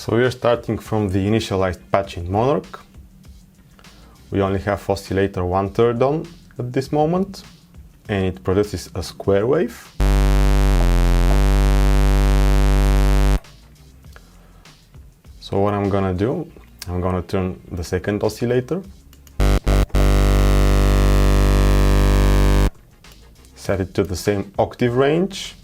So we are starting from the initialized patch in Monark. We only have oscillator 1/3 on at this moment, and it produces a square wave. So what I'm gonna do, I'm gonna turn the second oscillator, set it to the same octave range,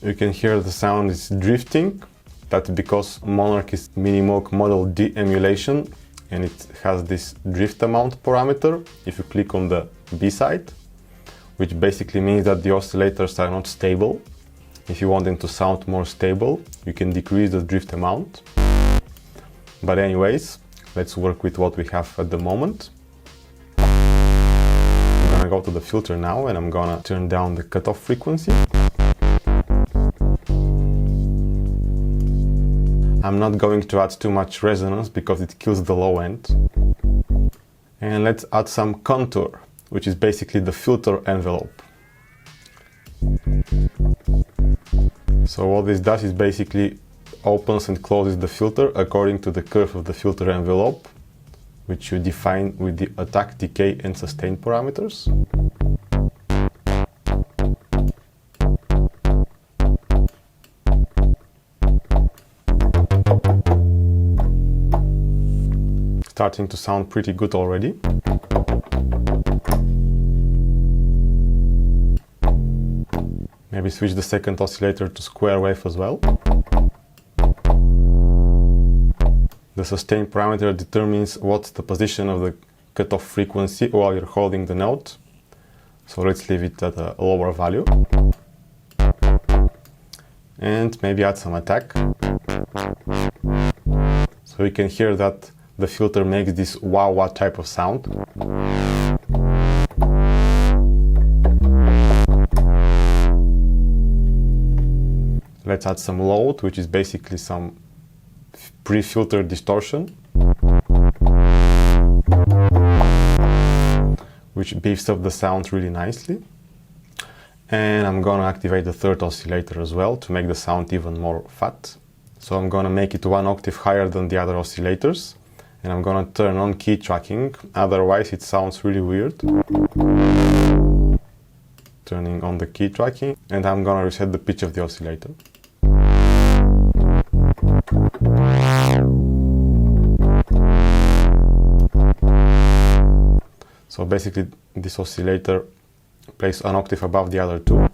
you can hear the sound is drifting. That's because Monark is Minimoog Model D emulation, and it has this drift amount parameter if you click on the B side, which basically means that the oscillators are not stable. If you want them to sound more stable, you can decrease the drift amount. But anyways, let's work with what we have at the moment. I'm gonna go to the filter now, and I'm gonna turn down the cutoff frequency. I'm not going to add too much resonance because it kills the low end. And let's add some contour, which is basically the filter envelope. So what this does is basically opens and closes the filter according to the curve of the filter envelope, which you define with the attack, decay and sustain parameters. Starting to sound pretty good already. Maybe switch the second oscillator to square wave as well. The sustain parameter determines what's the position of the cutoff frequency while you're holding the note. So let's leave it at a lower value. And maybe add some attack. So you can hear that the filter makes this wah-wah type of sound. Let's add some load, which is basically some pre-filter distortion, which beefs up the sound really nicely. And I'm gonna activate the third oscillator as well to make the sound even more fat. So I'm gonna make it 1 octave higher than the other oscillators. And I'm gonna turn on key tracking, otherwise it sounds really weird. Turning on the key tracking, and I'm gonna reset the pitch of the oscillator. So basically this oscillator plays an octave above the other two.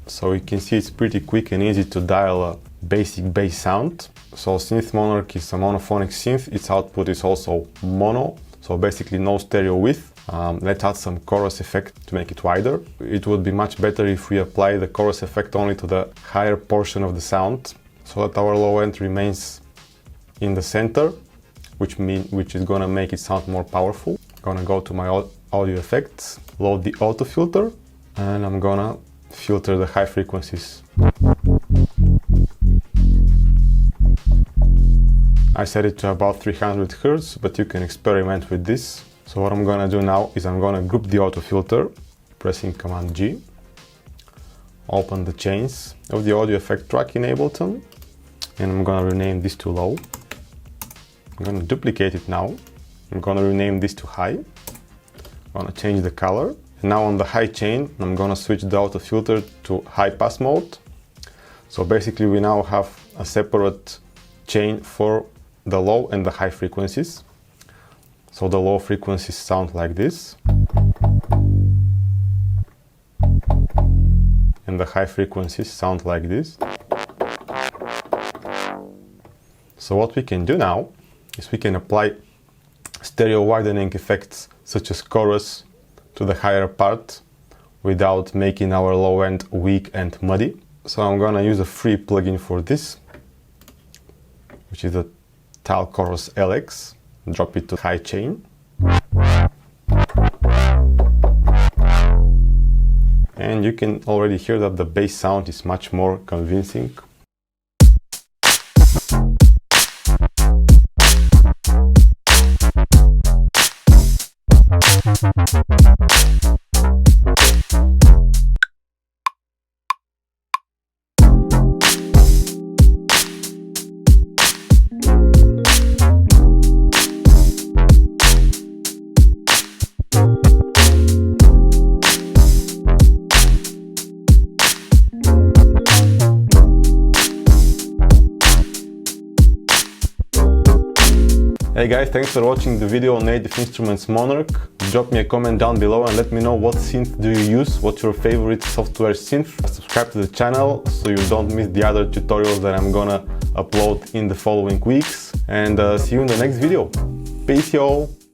So you can see it's pretty quick and easy to dial a basic bass sound. So since Monark is a monophonic synth, its output is also mono, so basically no stereo width. Let's add some chorus effect to make it wider. It would be much better if we apply the chorus effect only to the higher portion of the sound, so that our low end remains in the center, which is gonna make it sound more powerful. I'm gonna go to my audio effects, load the auto filter, and I'm gonna filter the high frequencies. I set it to about 300 Hz, but you can experiment with this. So what I'm gonna do now is I'm gonna group the auto filter, pressing Command G, open the chains of the audio effect track in Ableton, and I'm gonna rename this to low. I'm gonna duplicate it now. I'm gonna rename this to high. I'm gonna change the color. Now on the high chain, I'm gonna switch the auto filter to high pass mode. So basically we now have a separate chain for the low and the high frequencies. So the low frequencies sound like this. And the high frequencies sound like this. So what we can do now is we can apply stereo widening effects such as chorus to the higher part without making our low end weak and muddy. So I'm gonna use a free plugin for this, which is the Tile Chorus LX. Drop it to high chain. And you can already hear that the bass sound is much more convincing. Hey guys, thanks for watching the video on Native Instruments Monark. Drop me a comment down below and let me know what synth do you use, what's your favorite software synth. Subscribe to the channel so you don't miss the other tutorials that I'm gonna upload in the following weeks. And see you in the next video. Peace y'all!